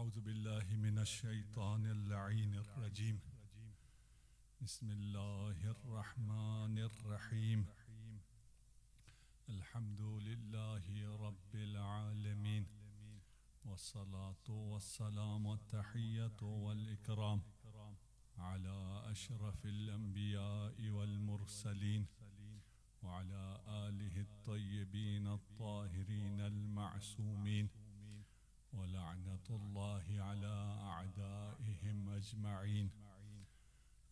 أعوذ بالله من الشيطان اللعين الرجيم بسم الله الرحمن الرحيم الحمد لله رب العالمين والصلاة والسلام والتحية والإكرام على أشرف الأنبياء والمرسلين وعلى آله الطيبين الطاهرين المعصومين ولعنة الله على أعدائهم أجمعين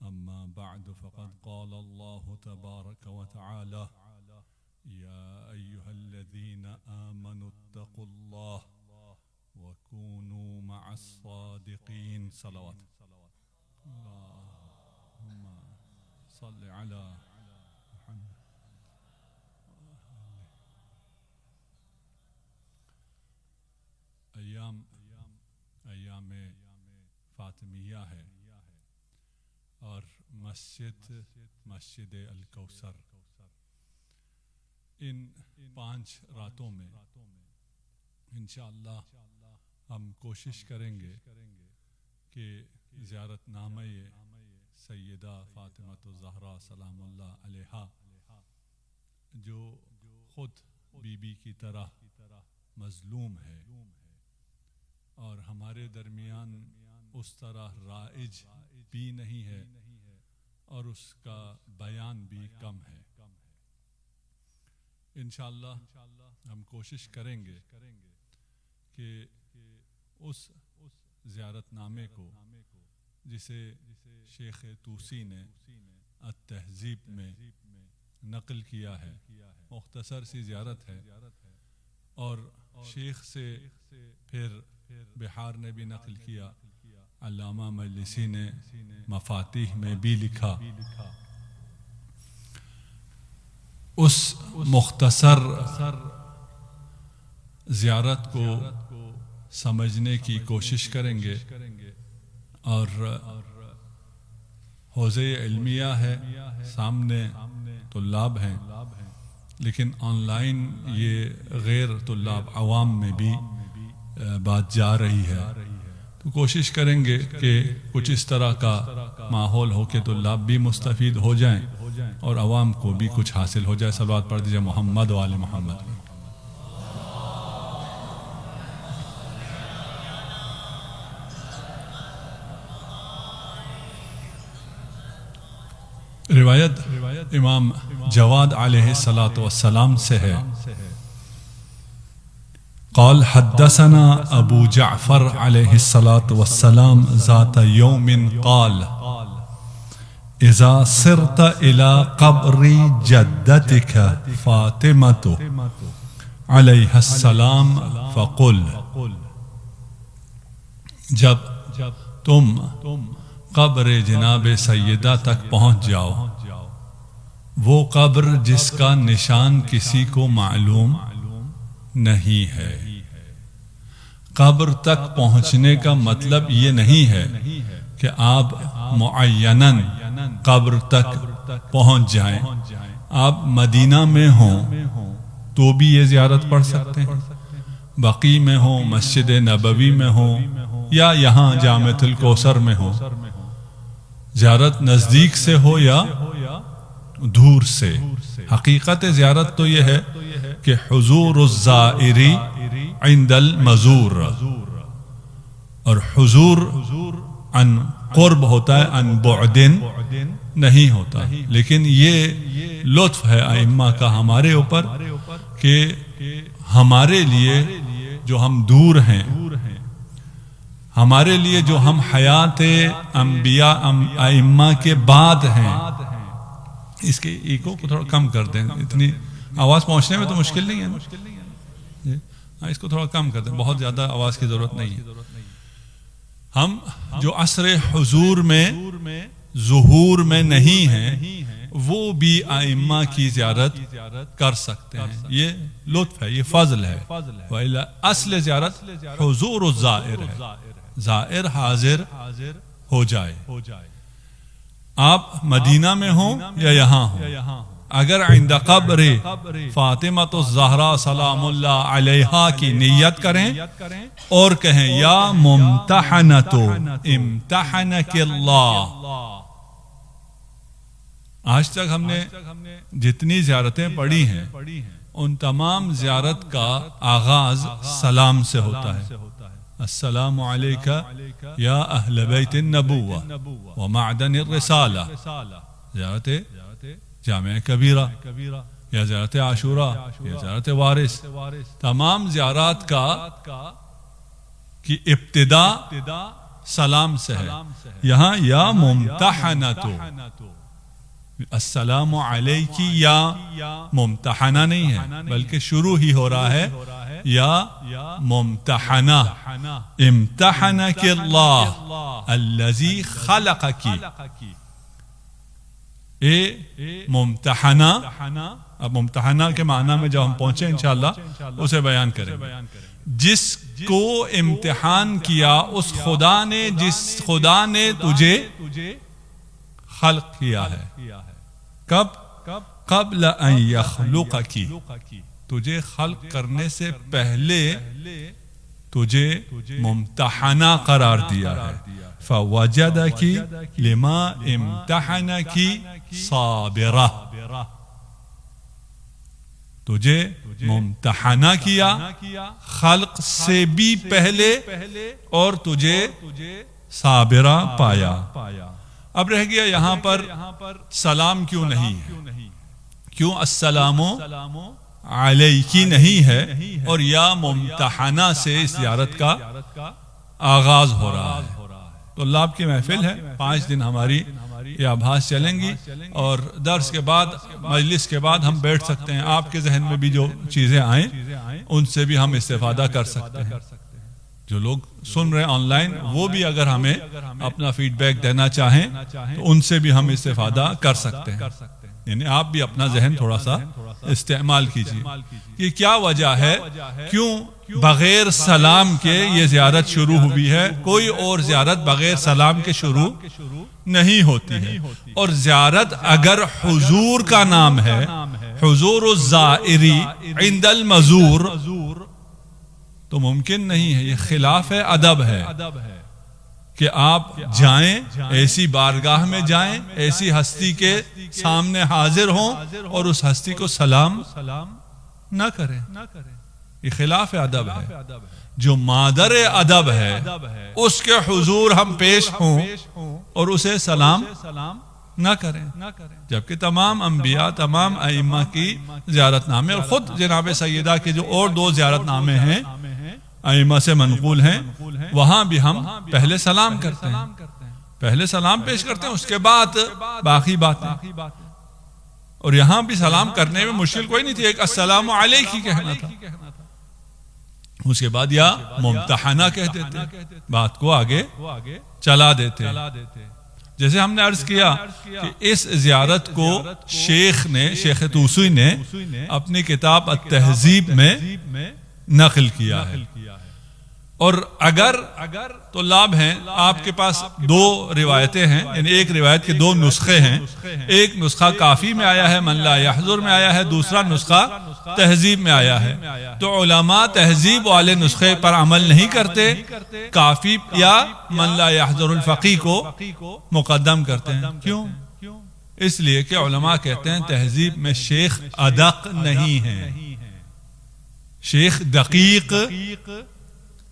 أما بعد فقد قال الله تبارك وتعالى يا أيها الذين آمنوا اتقوا الله وكونوا مع الصادقين صلوات اللهم صل على محمد. ایام فاطمیہ ہے اور مسجد الکوثر، ان 5 راتوں میں انشاءاللہ ہم کوشش کریں گے کہ زیارت نامہ سیدہ فاطمہ الزہرا سلام اللہ علیہا، جو خود بی بی کی طرح مظلوم ہے اور ہمارے درمیان اس طرح رائج بھی نہیں ہے اور اس کا بیان بھی کم ہے، انشاءاللہ ہم کوشش کریں گے کہ اس زیارت نامے کو جسے شیخ توسی نے التہذیب میں نقل کیا ہے، مختصر سی زیارت ہے، اور شیخ سے پھر بحار نے بھی نقل کیا، علامہ مجلسی نے مفاتیح میں بھی لکھا۔ اس مختصر زیارت کو سمجھنے کی کوشش کریں گے، اور حوزہ علمیہ ہے، سامنے طلاب ہیں، لیکن آن لائن یہ غیر طلاب عوام میں بھی بات جا رہی ہے، تو کوشش کریں گے کہ کچھ اس طرح کا ماحول ہو کہ طلاب بھی مستفید ہو جائیں اور عوام کو بھی کچھ حاصل ہو جائے۔ صلوات پڑھ دیجئے محمد و آل محمد۔ روایت امام جواد علیہ السلام سے ہے، قال حدثنا ابو جعفر علیہ السلام ذات یوم قال اذا صرت الى قبر جدتك فاطمة علیہ السلام فقل، جب تم قبر جناب سیدہ تک پہنچ جاؤ، وہ قبر جس کا نشان کسی کو معلوم نہیں ہے۔ قبر تک پہنچنے کا مطلب یہ نہیں ہے کہ آپ معیناً قبر تک پہنچ جائیں، آپ مدینہ میں ہوں تو بھی یہ زیارت پڑھ سکتے ہیں، بقیع میں ہوں، مسجد نبوی میں ہوں، یا یہاں جامعۃ الکوثر میں ہوں، زیارت نزدیک سے ہو یا دور سے۔ حقیقت زیارت تو یہ ہے کہ حضور الزائری عند المزور، اور حضور عن قرب ہوتا ہے، عن بعد نہیں ہوتا، لیکن یہ لطف ہے ائمہ کا ہمارے اوپر کہ ہمارے لیے جو ہم دور ہیں، ہمارے لیے جو ہم حیات انبیاء ائمہ کے بعد ہیں، اس کے ایکو کو تھوڑا کم کر دیں، اتنی آواز پہنچنے میں تو مشکل نہیں ہے نا، اس کو تھوڑا کم کر دیں، بہت زیادہ آواز کی ضرورت نہیں ہے۔ ہم جو عصر حضور میں ظہور میں نہیں ہیں، وہ بھی ائمہ کی زیارت کر سکتے ہیں، یہ لطف ہے، یہ فضل ہے۔ وَإِلَّا اصل زیارت حضور الزائر ہے، زائر حاضر ہو جائے، آپ مدینہ میں ہوں یا یہاں ہوں، اگر عند قبر فاطمۃ الزہرا سلام اللہ علیہا کی نیت کریں اور کہیں یا ممتحنۃ امتحنک اللہ. آج تک ہم نے جتنی زیارتیں پڑھی ہیں ان تمام زیارت کا آغاز سلام سے ہوتا ہے. السلام علیکہ یا اہل بیت النبوہ ومعدن الرسالہ. زیارت جامع کبیرہ یا زیارت عاشوراء یا زیارت وارث، تمام زیارات کی ابتدا سلام سے ہے. یہاں یا ممتحنۃ، السلام علیکی یا ممتحنہ نہیں ہے بلکہ شروع ہی ہو رہا ہے یا ممتحنہ. امتحنک اللہ الذی خلقک. ممتحنہ، اب ممتحنہ کے معنی میں جب ہم پہنچے انشاءاللہ اسے بیان کریں. جس کو امتحان کیا اس خدا نے، جس خدا نے تجھے خلق کیا ہے. کب؟ قبل ان یخلقک، تجھے خلق کرنے سے پہلے تجھے ممتحنہ قرار دیا ہے. فوجدک لما امتحنک صابرہ، تجھے ممتحنہ کیا خلق سے بھی پہلے اور تجھے صابرہ پایا. اب رہ گیا یہاں پر سلام کیوں نہیں ہے، کیوں السلام علیکی نہیں ہے اور یا ممتحنہ سے اس زیارت کا آغاز ہو رہا ہے. تو اللہ آپ کی محفل ہے، 5 دن ہماری یہ آبھاس چلیں گی اور درس کے بعد، مجلس کے بعد ہم بیٹھ سکتے ہیں. آپ کے ذہن میں بھی جو چیزیں آئیں ان سے بھی ہم استفادہ کر سکتے ہیں. جو لوگ سن رہے آن لائن وہ بھی اگر ہمیں اپنا فیڈ بیک دینا چاہیں تو ان سے بھی ہم استفادہ کر سکتے ہیں. یعنی آپ بھی اپنا ذہن تھوڑا سا استعمال کیجیے. یہ کیا وجہ ہے کیوں بغیر سلام کے یہ زیارت شروع ہوئی ہے؟ کوئی اور زیارت بغیر سلام کے شروع نہیں ہوتی ہے. اور زیارت اگر حضور کا نام ہے، حضور الزائری عند المزور، تو ممکن نہیں ہے، یہ خلاف ادب ہے کہ آپ جائیں، ایسی بارگاہ میں جائیں، ایسی ہستی کے سامنے حاضر ہوں اور اس ہستی کو سلام نہ کریں. یہ خلاف ادب ہے. جو مادر ادب ہے اس کے حضور ہم پیش ہوں اور اسے سلام نہ کریں. جبکہ تمام انبیاء، تمام ائمہ کی زیارت نامے اور خود جناب سیدہ کے جو اور 2 زیارت نامے ہیں ائمہ سے منقول ہیں، وہاں بھی ہم پہلے سلام کرتے ہیں، پہلے سلام پیش کرتے ہیں، اس کے بعد باقی باتیں. اور یہاں بھی سلام کرنے میں مشکل کوئی نہیں تھی، ایک السلام علیکی کہنا تھا، اس کے بعد یا ممتحنہ کہتے تھے، بات کو آگے چلا دیتے. جیسے ہم نے عرض کیا کہ اس زیارت کو شیخ طوسی نے اپنی کتاب التہذیب میں نقل کیا ہے. اور اگر تو لابھ ہیں، آپ کے پاس 2 روایتیں ہیں، یعنی ایک روایت کے 2 نسخے ہیں. ایک نسخہ کافی میں آیا ہے، من لا یحضر میں آیا ہے، دوسرا نسخہ تہذیب میں آیا ہے. تو علماء تہذیب والے نسخے پر عمل نہیں کرتے، کافی یا من لا یحضر الفقی کو مقدم کرتے ہیں. کیوں؟ اس لیے کہ علماء کہتے ہیں تہذیب میں شیخ ادق نہیں ہے، شیخ دقیق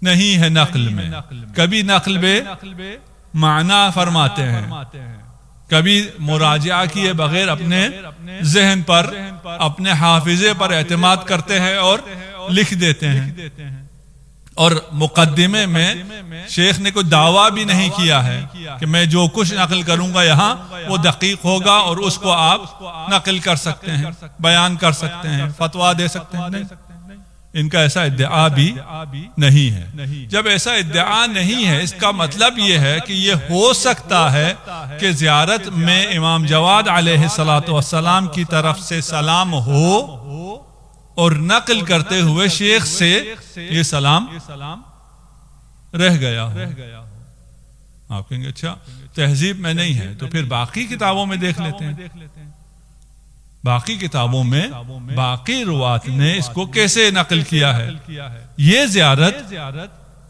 نہیں ہے نقل میں. کبھی نقل بے معنی فرماتے ہیں، کبھی مراجعہ کیے بغیر اپنے ذہن پر، اپنے حافظے پر اعتماد کرتے ہیں اور لکھ دیتے ہیں. اور مقدمے میں شیخ نے کوئی دعویٰ بھی نہیں کیا ہے کہ میں جو کچھ نقل کروں گا یہاں وہ دقیق ہوگا اور اس کو آپ نقل کر سکتے ہیں، بیان کر سکتے ہیں، فتویٰ دے سکتے ہیں. نہیں، ان کا ایسا ادعا بھی نہیں ہے. جب ایسا ادعا نہیں ہے، اس کا مطلب یہ ہے کہ یہ ہو سکتا ہے کہ زیارت میں امام جواد علیہ السلام کی طرف سے سلام ہو اور نقل کرتے ہوئے شیخ سے یہ سلام رہ گیا ہو. آپ کہیں گے اچھا تہذیب میں نہیں ہے تو پھر باقی کتابوں میں دیکھ لیتے ہیں. باقی کتابوں میں باقی روات نے اس کو کیسے نقل کیا ہے؟ یہ زیارت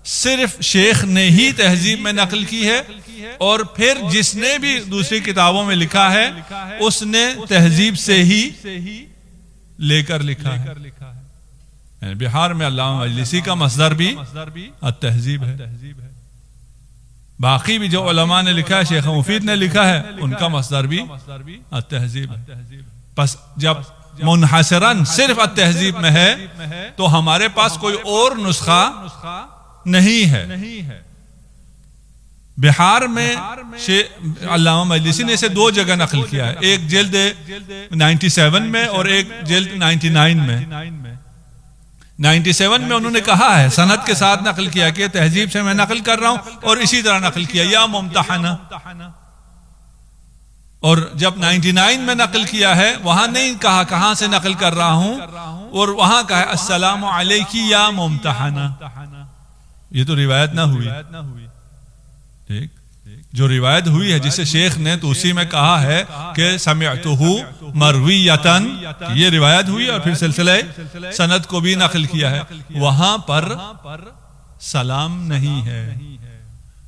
صرف شیخ نے ہی تہذیب میں نقل کی ہے، اور پھر جس نے بھی دوسری کتابوں میں لکھا ہے اس نے تہذیب سے ہی لے کر لکھا ہے۔ یعنی بہار میں علامہ مجلسی کا مصدر بھی التہذیب ہے، باقی بھی جو علماء نے لکھا ہے، شیخ مفید نے لکھا ہے، ان کا مصدر بھی التہذیب ہے۔ پس جب منحصراً صرف التہذیب میں ہے تو ہمارے پاس کوئی اور نسخہ نہیں ہے۔ بہار میں علامہ مجلسی نے اسے دو جگہ نقل کیا ہے، ایک جلد 97 میں اور ایک جلد 99 میں۔ 97 میں انہوں نے کہا ہے، سند کے ساتھ نقل کیا کہ تہذیب سے میں نقل کر رہا ہوں، اور اسی طرح نقل کیا یا ممتحنہ۔ اور جب 99 میں نقل کیا ہے وہاں نہیں کہا کہاں سے نقل کر رہا ہوں، اور وہاں کہا ہے السلام علیکی یا ممتحنہ۔ یہ تو روایت نہ ہوئی، ٹھیک، جو روایت ہوئی ہے جسے شیخ نے تو اسی میں کہا ہے کہ سمعتہ مرویتاً، یہ روایت ہوئی، اور پھر سلسلہ سند کو بھی نقل کیا ہے، وہاں پر سلام نہیں ہے۔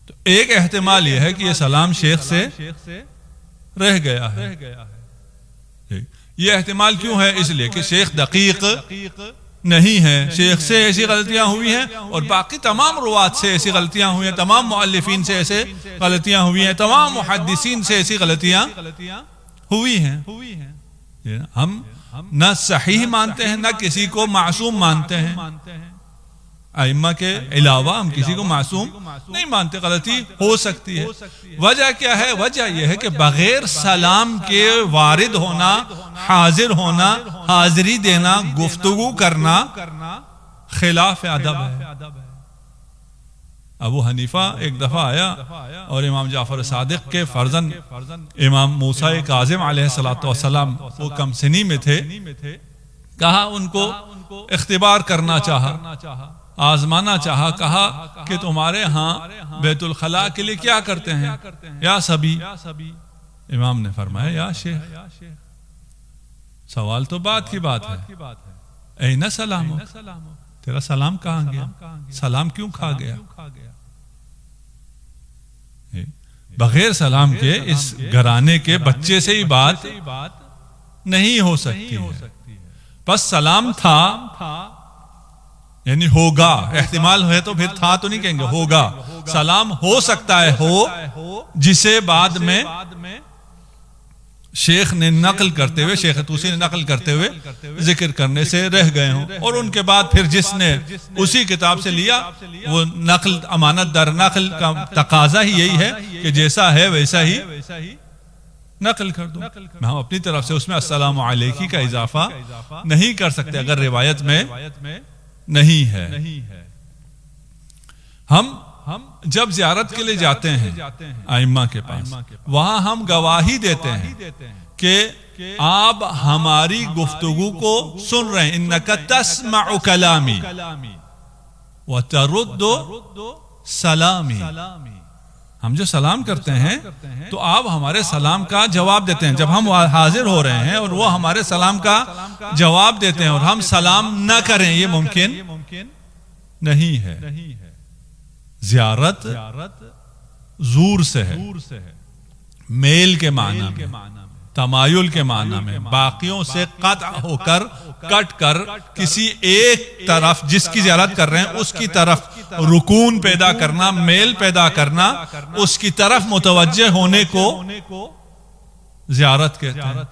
تو ایک احتمال یہ ہے کہ یہ سلام شیخ سے رہ گیا ہے۔ یہ احتمال کیوں ہے؟ اس لیے کہ شیخ دقیق نہیں ہے، شیخ سے ایسی غلطیاں ہوئی ہیں، اور باقی تمام روات سے ایسی غلطیاں ہوئی ہیں، تمام مؤلفین سے ایسے غلطیاں ہوئی ہیں، تمام محدثین سے ایسی غلطیاں ہوئی ہیں۔ ہم نہ صحیح مانتے ہیں، نہ کسی کو معصوم مانتے ہیں۔ ائمہ کے علاوہ ہم کسی کو معصوم نہیں مانتے، غلطی ہو سکتی ہے۔ وجہ کیا ہے؟ وجہ یہ ہے کہ بغیر سلام کے وارد ہونا، حاضر ہونا، حاضری دینا، گفتگو کرنا خلاف ادب ہے۔ ابو حنیفہ ایک دفعہ آیا اور امام جعفر صادق کے فرزند امام موسیٰ کاظم علیہ السلام وہ کم سنی میں تھے، کہا ان کو اختبار کرنا چاہا، آزمانا چاہا، کہا کہ تمہارے ہاں بیت الخلاء کے لیے کیا کرتے ہیں یا سبی؟ امام نے فرمایا یا شیخ، سوال تو بات کی بات ہے، اینا سلام، تیرا سلام کہاں گیا؟ سلام کیوں کھا گیا؟ بغیر سلام کے اس گھرانے کے بچے سے ہی بات نہیں ہو سکتی ہے۔ بس سلام تھا، یعنی ہوگا، احتمال ہے تو پھر تھا تو نہیں کہیں گے، ہوگا۔ سلام ہو سکتا ہے ہو، جسے بعد میں شیخ نے نقل کرتے ہوئے، شیخ طوسی نے نقل کرتے ہوئے ذکر کرنے سے رہ گئے ہوں، اور ان کے بعد پھر جس نے اسی کتاب سے لیا وہ نقل، امانت در نقل کا تقاضا ہی یہی ہے کہ جیسا ہے ویسا ہی نقل کر دو۔ ہم اپنی طرف سے اس میں السلام علیکی کا اضافہ نہیں کر سکتے اگر روایت میں نہیں ہے۔ ہم جب زیارت کے لیے جاتے ہیں ائمہ کے پاس، وہاں ہم گواہی دیتے ہیں کہ آپ ہماری گفتگو کو سن رہے ہیں، انک تسمع کلامی وترد سلامی۔ ہم جو سلام کرتے ہیں تو آپ ہمارے سلام کا جواب دیتے ہیں، جب ہم حاضر ہو رہے ہیں اور وہ ہمارے سلام کا جواب دیتے ہیں اور ہم سلام نہ کریں، یہ ممکن نہیں ہے۔ زیارت زور سے ہے، میل کے معنی میں، تمایل کے معنی میں، باقیوں سے قطع ہو کر، کٹ کر کسی ایک طرف جس کی زیارت کر رہے ہیں اس کی طرف رکون پیدا کرنا، میل پیدا کرنا، اس کی طرف متوجہ ہونے کو زیارت کہتے ہیں۔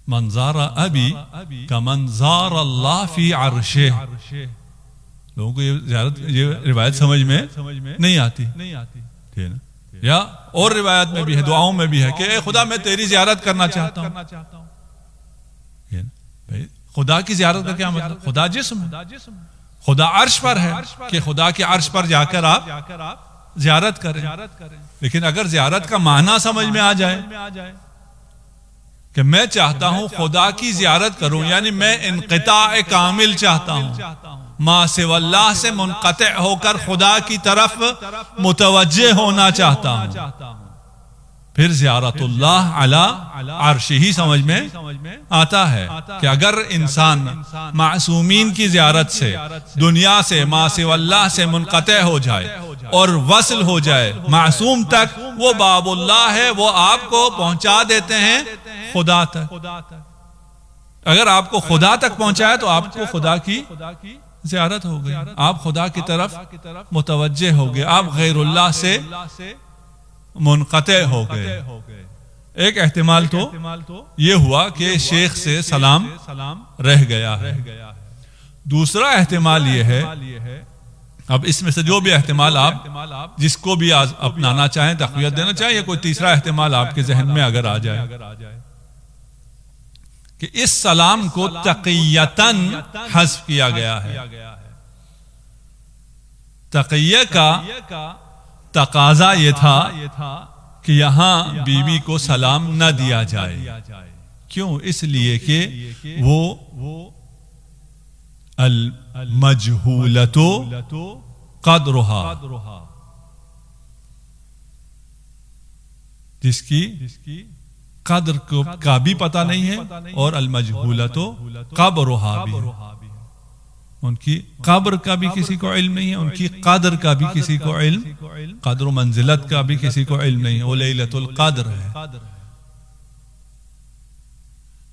من زار ابی کمن زار اللہ فی عرشہ۔ لوگوں کو یہ روایت سمجھ میں نہیں آتی، ٹھیک ہے نا؟ یا اور روایت میں بھی ہے، دعاؤں میں بھی ہے کہ اے خدا میں تیری زیارت کرنا چاہتا ہوں۔ خدا کی زیارت کا کیا مطلب؟ خدا جسم ہے، خدا عرش پر ہے کہ خدا کے عرش پر جا کر آپ زیارت کریں۔ لیکن اگر زیارت کا معنی سمجھ میں آ جائے کہ میں چاہتا ہوں خدا کی زیارت کروں، یعنی میں انقطاع کامل چاہتا ہوں، ما سوى اللہ سے منقطع ہو کر خدا کی طرف متوجہ ہونا چاہتا ہوں، پھر زیارت اللہ علی عرش ہی سمجھ میں آتا ہے کہ اگر انسان معصومین کی زیارت سے دنیا سے ما سوی اللہ سے منقطع ہو جائے اور وصل ہو جائے معصوم تک، وہ باب اللہ ہے، وہ آپ کو پہنچا دیتے ہیں خدا تک۔ اگر آپ کو خدا تک پہنچایا تو آپ کو خدا کی زیارت ہو گئی، آپ خدا کی طرف متوجہ ہو گئے، آپ غیر اللہ سے منقطع ہو گئے۔ ایک احتمال تو یہ ہوا کہ شیخ سے سلام رہ گیا ہے۔ دوسرا احتمال یہ ہے، اب اس میں سے جو بھی احتمال آپ جس کو بھی اپنانا چاہیں، تقویت دینا چاہیں، یا کوئی تیسرا احتمال آپ کے ذہن میں اگر آ جائے کہ اس سلام کو تقیتاً حذف کیا گیا ہے۔ تقیہ کا تقاضا یہ تھا کہ یہاں بی بی کو سلام نہ دیا جائے، کیوں؟ اس لیے کہ وہ المجہولۃ قدرہا، جس کی قدر کا بھی پتہ نہیں ہے، اور المجہولۃ قبرہا بھی ہے، ان کی قبر کا بھی کسی کو علم نہیں ہے، ان کی قدر کا بھی کسی کو علم، قدر و منزلت کا بھی کسی کو علم نہیں ہے، وہ لیلۃ القدر ہے۔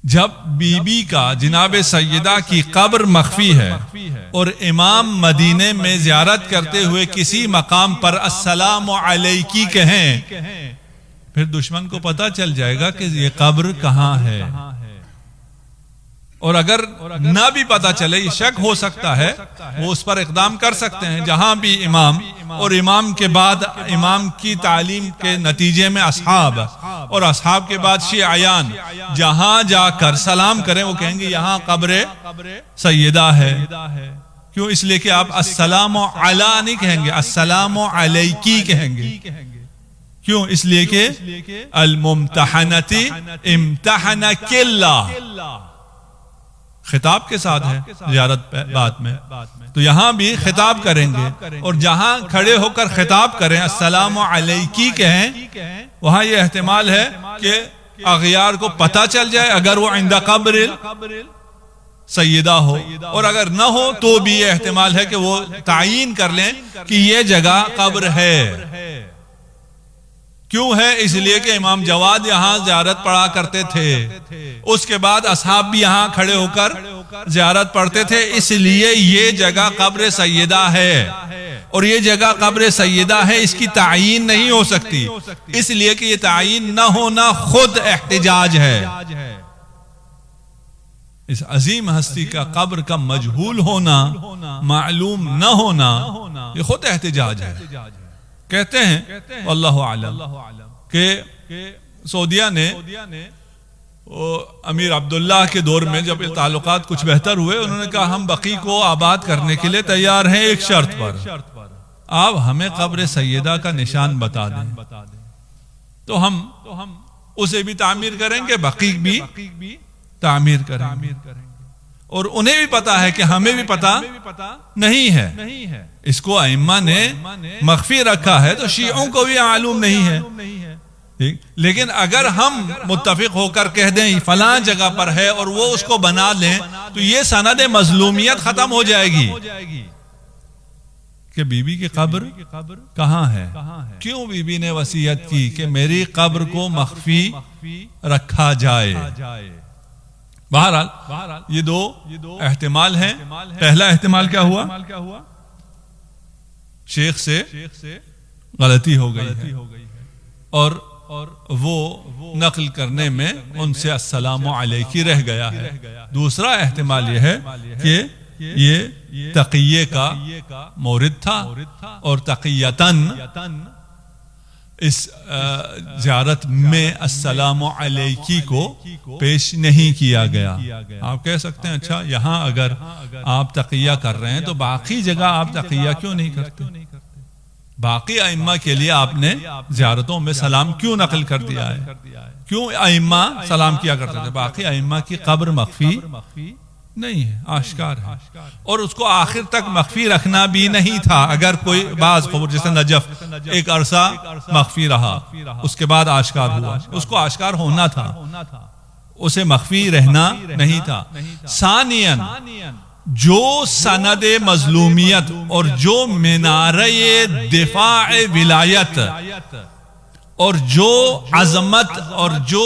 جب بی بی کا جناب سیدہ کی قبر مخفی ہے اور امام مدینے میں زیارت کرتے ہوئے کسی مقام پر السلام علیکی کہیں، پھر دشمن کو پتہ چل جائے گا کہ یہ قبر کہاں ہے، اور اگر نہ بھی پتہ چلے، یہ شک ہو سکتا ہے، وہ اس پر اقدام کر سکتے ہیں۔ جہاں بھی امام اور امام کے بعد امام کی تعلیم کے نتیجے میں اصحاب، اور اصحاب کے بعد شیعیان جہاں جا کر سلام کریں، وہ کہیں گے یہاں قبر سیدہ ہے۔ کیوں؟ اس لیے کہ آپ السلام علی نہیں کہیں گے، السلام علیکی کہیں گے۔ کیوں؟ اس لیے کہ الممتحنتی امتحنک اللہ خطاب کے ساتھ ہے زیارت بات میں، تو یہاں بھی خطاب کریں گے، اور جہاں کھڑے ہو کر خطاب کریں السلام علیکی کہیں، وہاں یہ احتمال ہے کہ اغیار کو پتہ چل جائے اگر وہ عند قبر سیدہ ہو، اور اگر نہ ہو تو بھی یہ احتمال ہے کہ وہ تعین کر لیں کہ یہ جگہ قبر ہے۔ کیوں ہے؟ اس لیے کہ امام جواد یہاں زیارت پڑھا کرتے تھے، اس کے بعد اصحاب بھی یہاں کھڑے ہو کر زیارت پڑھتے تھے، اس لیے یہ جگہ قبر سیدہ ہے، اور یہ جگہ قبر سیدہ ہے، اس کی تعین نہیں ہو سکتی، اس لیے کہ یہ تعین نہ ہونا خود احتجاج ہے۔ اس عظیم ہستی کا قبر کا مجہول ہونا، معلوم نہ ہونا، یہ خود احتجاج ہے۔ کہتے ہیں واللہ اعلم کہ سعودیہ نے امیر عبداللہ کے دور میں جب تعلقات کچھ بہتر ہوئے، انہوں نے کہا ہم بقیع کو آباد کرنے کے لیے تیار ہیں ایک شرط پر، آپ ہمیں قبر سیدہ کا نشان بتا دیں، تو ہم اسے بھی تعمیر کریں گے، بقیع بھی تعمیر کریں گے۔ اور انہیں بھی پتا ہے کہ ہمیں بھی پتا نہیں ہے، اس کو ائمہ نے مخفی رکھا ہے، تو شیعوں کو بھی معلوم نہیں ہے۔ لیکن اگر ہم متفق ہو کر کہہ دیں فلاں جگہ پر ہے اور وہ اس کو بنا لیں، تو یہ سند مظلومیت ختم ہو جائے گی کہ بی بی کی قبر کہاں ہے۔ کیوں بی بی نے وصیت کی کہ میری قبر کو مخفی رکھا جائے؟ بہرحال یہ دو احتمال ہیں۔ پہلا احتمال کیا ہوا؟ شیخ سے غلطی ہو گئی ہے اور وہ نقل کرنے میں ان سے السلام علیکی رہ گیا ہے۔ دوسرا احتمال یہ ہے کہ یہ تقیہ کا مورد تھا اور تقیتاً اس زیارت میں السلام علیکی کو پیش نہیں کیا گیا۔ آپ کہہ سکتے ہیں اچھا یہاں اگر آپ تقیہ کر رہے ہیں تو باقی جگہ آپ تقیہ کیوں نہیں کرتے؟ باقی ائمہ کے لیے آپ نے زیارتوں میں سلام کیوں نقل کر دیا ہے؟ کیوں ائمہ سلام کیا کرتے تھے؟ باقی ائمہ کی قبر مخفی نہیں ہے، آشکار ہے، اور اس کو آخر تک مخفی رکھنا بھی نہیں تھا. اگر کوئی بعض قبور جیسے نجف ایک عرصہ مخفی رہا، اس کے بعد آشکار ہوا، اس کو آشکار ہونا تھا، اسے مخفی رہنا نہیں تھا. ثانیاً جو سند مظلومیت اور جو مینارہ دفاع ولایت اور جو عظمت اور جو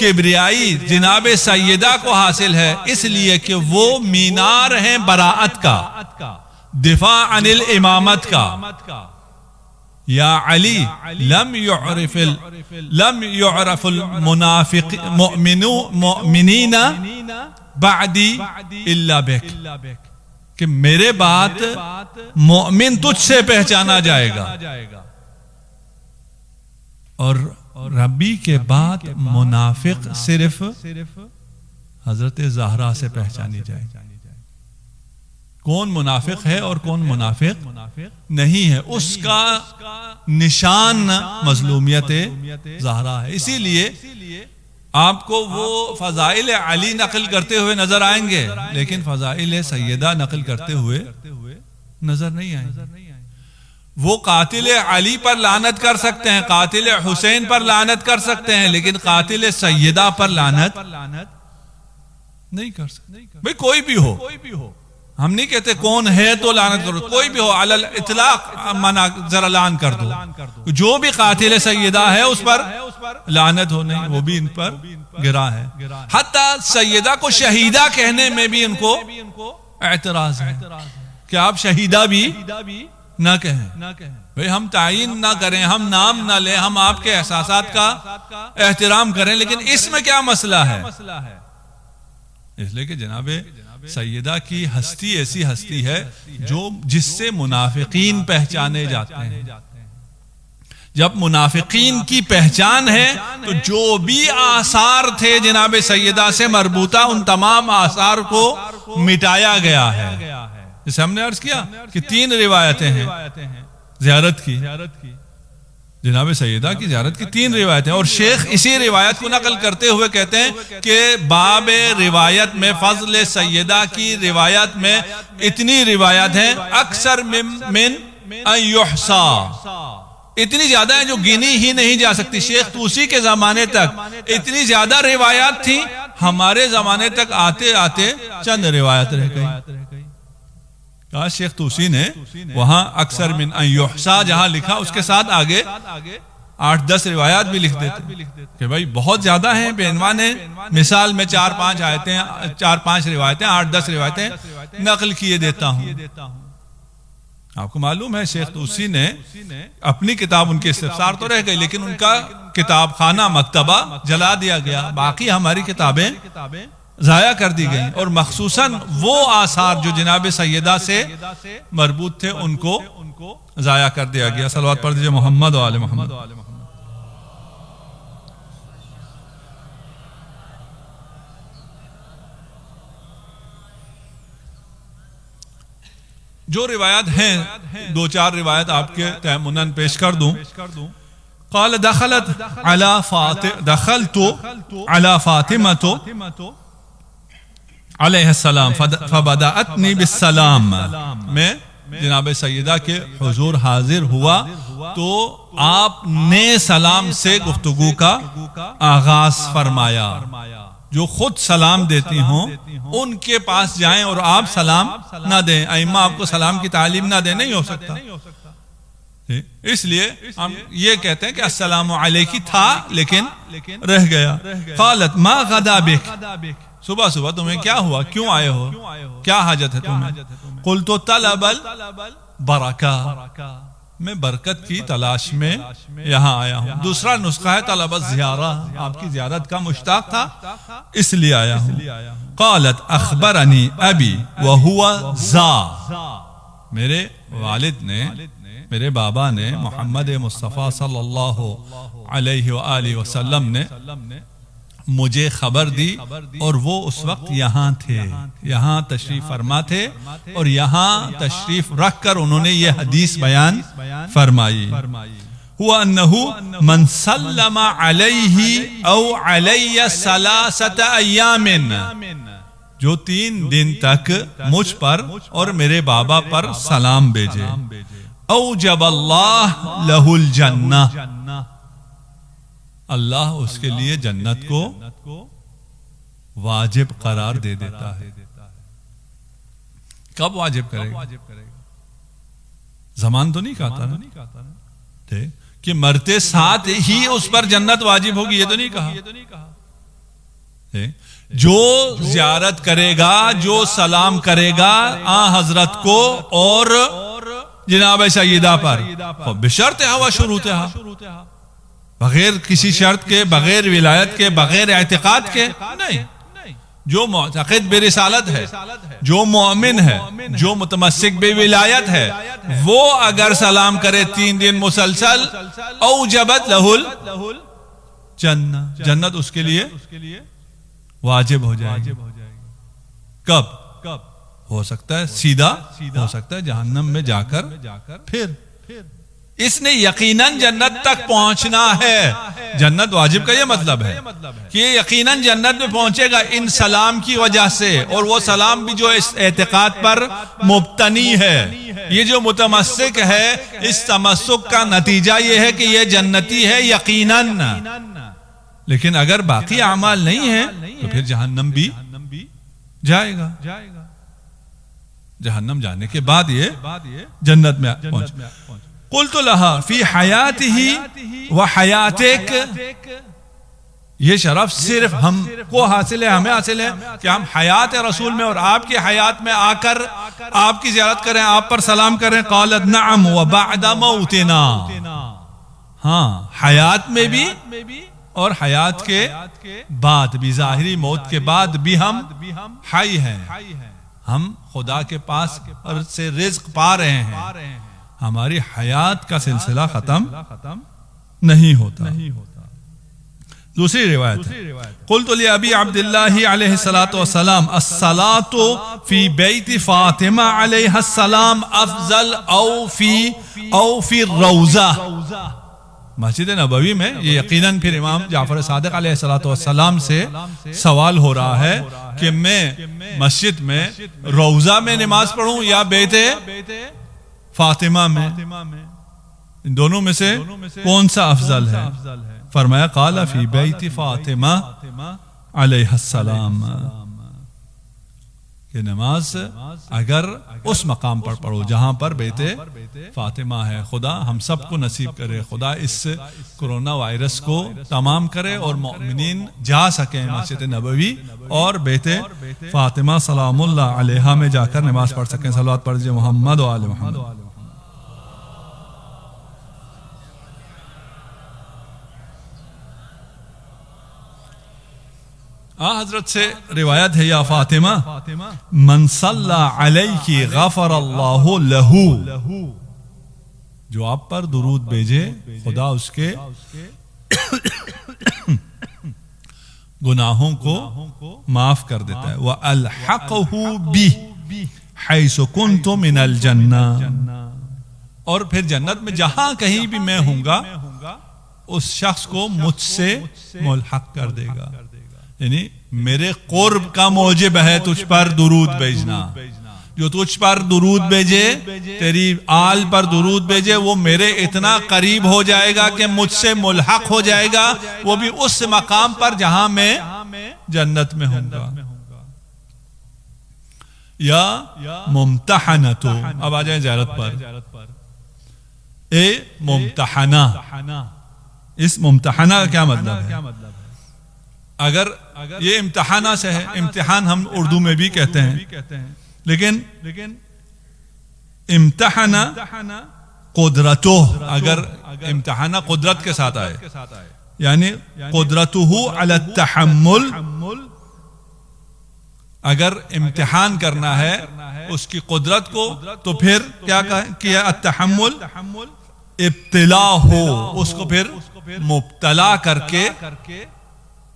کبریائی جناب سیدہ کو حاصل ہے، اس لیے کہ وہ مینار ہیں براعت کا، دفاع عن الامامت کا. یا علی لم يعرف المؤمنین بعدی الا بک، کہ میرے بعد مومن تجھ سے پہچانا جائے گا، اور ربی کے بعد منافق صرف حضرت زہرا سے پہچانی جائے. کون منافق ہے اور کون منافق نہیں ہے، اس کا نشان مظلومیت زہرا ہے. اسی لیے آپ کو وہ فضائل علی نقل کرتے ہوئے نظر آئیں گے، لیکن فضائل سیدہ نقل کرتے ہوئے نظر نہیں آئیں گے. وہ قاتل علی پر لعنت کر سکتے ہیں، قاتل حسین پر لعنت کر سکتے ہیں، لیکن قاتل سیدہ پر لعنت نہیں کر سکتے. بھئی کوئی بھی ہو، ہم نہیں کہتے کون ہے تو لعنت کرو، کوئی بھی ہو علی الاطلاق ذرا لعن کر دو. جو بھی قاتل سیدہ ہے اس پر لعنت ہو، نہیں وہ بھی ان پر گرا ہے. حتی سیدہ کو شہیدہ کہنے میں بھی ان کو اعتراض ہے کہ آپ شہیدہ بھی نہ کہیں. بھئی ہم تعین نہ کریں، ہم نام نہ لیں، ہم آپ کے احساسات کا احترام کریں، لیکن اس میں کیا مسئلہ ہے؟ اس لیے کہ جناب سیدہ کی ہستی ایسی ہستی ہے جس سے منافقین پہچانے جاتے ہیں. جب منافقین کی پہچان ہے تو جو بھی آثار تھے جناب سیدہ سے مربوطہ ان تمام آثار کو مٹایا گیا ہے. جسے ہم نے عرض کیا کہ 3 روایتیں ہیں زیارت کی، جناب سیدہ کی زیارت کی 3 روایتیں، اور شیخ اسی روایت کو نقل کرتے ہوئے کہتے ہیں کہ باب روایت میں فضل سیدہ کی روایت میں اتنی روایت ہیں اکثر من ان یحصا، اتنی زیادہ ہیں جو گنی ہی نہیں جا سکتی. شیخ توسی کے زمانے تک اتنی زیادہ روایات تھیں، ہمارے زمانے تک آتے آتے چند روایت رہ گئی. کہا شیخ توسی نے وہاں اکثر من ان یحصا جہاں لکھا اس کے ساتھ آگے 8-10 روایات بھی لکھ دیتے کہ بھائی بہت زیادہ ہیں، بے عنوان ہیں. مثال میں 4-5 آیتیں، 4-5 روایتیں، 8-10 روایتیں نقل کیے دیتا ہوں. آپ کو معلوم ہے شیخ توسی نے اپنی کتاب، ان کے استفسار تو رہ گئی، لیکن ان کا کتاب خانہ مکتبہ جلا دیا گیا، باقی ہماری کتابیں ضائع کر دی گئیں، اور مخصوصاً وہ آثار جو جناب سیدہ سے مربوط تھے ان کو ضائع کر دیا گیا. صلوات پڑھ دیجئے محمد و آل محمد. جو روایات ہیں 2-4 روایت آپ کے تیمناً پیش کر دوں. قال دخلت على فاطمة علیہ السلام فبدأتنی بالسلام. میں جناب سیدہ کے حضور حاضر ہوا تو آپ نے سلام سے گفتگو کا آغاز فرمایا. جو خود سلام دیتی ہوں ان کے پاس جائیں اور آپ سلام نہ دیں. ائمہ آپ کو سلام کی تعلیم نہ دیں، نہیں ہو سکتا. اس لیے ہم یہ کہتے ہیں کہ السلام علیکی تھا لیکن رہ گیا. قالت ما غدا بک، صبح صبح تمہیں کیا ہوا، کیوں آئے ہو، کیا حاجت ہے تمہیں؟ قلت طلب البرکہ، میں برکت کی تلاش میں یہاں آیا ہوں. دوسرا نسخہ ہے طلب الزیارہ، آپ کی زیارت کا مشتاق تھا اس لیے آیا ہوں. قالت اخبرنی ابی وہو ذا، میرے والد نے، میرے بابا نے محمد مصطفیٰ صلی اللہ علیہ وآلہ وسلم نے مجھے خبر دی، اور وہ اس وقت یہاں تھے، یہاں تشریف فرما تھے، اور یہاں تشریف رکھ کر انہوں نے یہ حدیث بیان فرمائی. ہوا انہو من سلم علیہ او علی 3 ایام، جو 3 دن تک مجھ پر اور میرے بابا پر سلام بھیجے. اوجب اللہ لہ الجنہ، اللہ اس کے لیے جنت کو واجب قرار دے دیتا ہے. کب واجب کرے گا؟ زمان تو نہیں کہتا نا کہ مرتے ساتھ ہی اس پر جنت واجب ہوگی، یہ تو نہیں کہا. جو زیارت کرے گا، جو سلام کرے گا آن حضرت کو اور جناب سیدہ پر، بشرط ہوا شروطہا، بغیر کسی شرط کے، بغیر ولایت کے، بغیر اعتقاد کے نہیں. جو معتقد برسالت ہے، جو مومن ہے، جو متمسک بولایت ہے، وہ اگر سلام کرے 3 دن مسلسل، اوجبت لہ الجنہ، جنت اس کے لیے واجب ہو جائے گی. کب ہو سکتا ہے سیدھا، ہو سکتا ہے جہنم میں جا کر پھر اس نے یقیناً جنت تک پہنچنا ہے. جنت واجب کا یہ مطلب ہے کہ یقیناً جنت میں پہنچے گا ان سلام کی وجہ سے، اور وہ سلام بھی جو اس اعتقاد پر مبتنی ہے. یہ جو متمسک ہے، اس تمسک کا نتیجہ یہ ہے کہ یہ جنتی ہے یقیناً. لیکن اگر باقی اعمال نہیں ہیں تو پھر جہنم بھی جائے گا. جہنم جانے کے بعد یہ جنت میں پہنچ. قلت لها فی حیاتہ و حیاتک، یہ شرف صرف ہم کو حاصل ہے، ہمیں حاصل ہے کہ ہم حیات رسول میں اور آپ کی حیات میں آ کر آپ کی زیارت کریں، آپ پر سلام کریں. قالت نعم وبعد موتنا، ہاں حیات میں بھی اور حیات کے بعد بھی، ظاہری موت کے بعد بھی ہم حی ہیں، ہم خدا کے پاس سے رزق پا رہے ہیں. ہماری حیات کا سلسلہ ختم نہیں ہوتا. دوسری روایت ہے، قلت لأبی عبداللہ علیہ السلام الصلاة فی بیت فاطمہ علیہ السلام افضل او فی الروضہ. مسجد نبوی میں یہ یقیناً پھر امام جعفر صادق علیہ السلام سے سوال ہو رہا ہے کہ میں مسجد میں روضہ میں نماز پڑھوں یا بیت فاطمہ میں، ان دونوں میں سے کون سا افضل ہے؟ فرمایا قال فی بیت فاطمہ علیہ السلام، کہ نماز اگر اس مقام پر پڑھو جہاں پر بیت فاطمہ ہے. خدا ہم سب کو نصیب کرے، خدا اس کرونا وائرس کو تمام کرے اور مومنین جا سکیں مسجد نبوی اور بیت فاطمہ سلام اللہ علیہا میں جا کر نماز پڑھ سکیں. صلوات پڑھیے محمد و آل محمد. حضرت سے روایت ہے، یا فاطمہ من صلی علیکی غفر اللہ لہو، جو آپ پر درود بھیجے خدا اس کے گناہوں کو معاف کر دیتا ہے. وَأَلْحَقَهُ بِهِ حَيْثُ كُنْتُ مِنَ الْجَنَّةِ، اور پھر جنت میں جہاں کہیں بھی میں ہوں گا اس شخص کو مجھ سے ملحق کر دے گا. یعنی میرے قرب کا موجب ہے تجھ پر درود بھیجنا. جو تجھ پر درود بھیجے، تیری آل پر درود بھیجے، وہ میرے اتنا قریب ہو جائے گا کہ مجھ سے ملحق ہو جائے گا، وہ بھی اس مقام پر جہاں میں جنت میں ہوں گا. یا ممتحنتو، اب آ جائیں زیارت پر. اے ممتحنہ، اس ممتحنہ کا کیا مطلب ہے؟ اگر یہ امتحانہ سے ہے، امتحان ہم اردو میں بھی کہتے ہیں، لیکن امتحانہ قدرتو، اگر امتحانہ قدرت کے ساتھ آئے یعنی قدرتو علی التحمل، اگر امتحان کرنا ہے اس کی قدرت کو تو پھر کیا کیا؟ التحمل ابتلا ہو، اس کو پھر مبتلا کر کے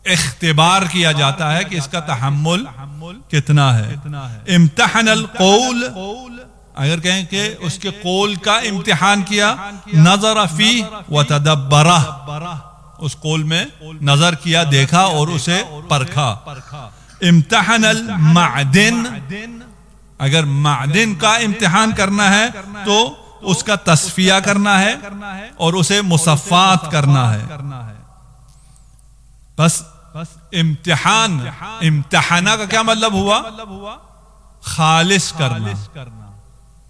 اختبار کیا جاتا ہے کہ اس کا تحمل کتنا ہے. امتحن القول، اگر کہیں کہ اس کے قول کا امتحان کیا، نظر فی وتدبرہ، اس قول میں نظر کیا، دیکھا اور اسے پرکھا. امتحن المعدن، اگر معدن کا امتحان کرنا ہے تو اس کا تصفیہ کرنا ہے اور اسے مصفات کرنا ہے. بس امتحان، امتحانہ کا کیا مطلب ہوا؟ خالص کرنا،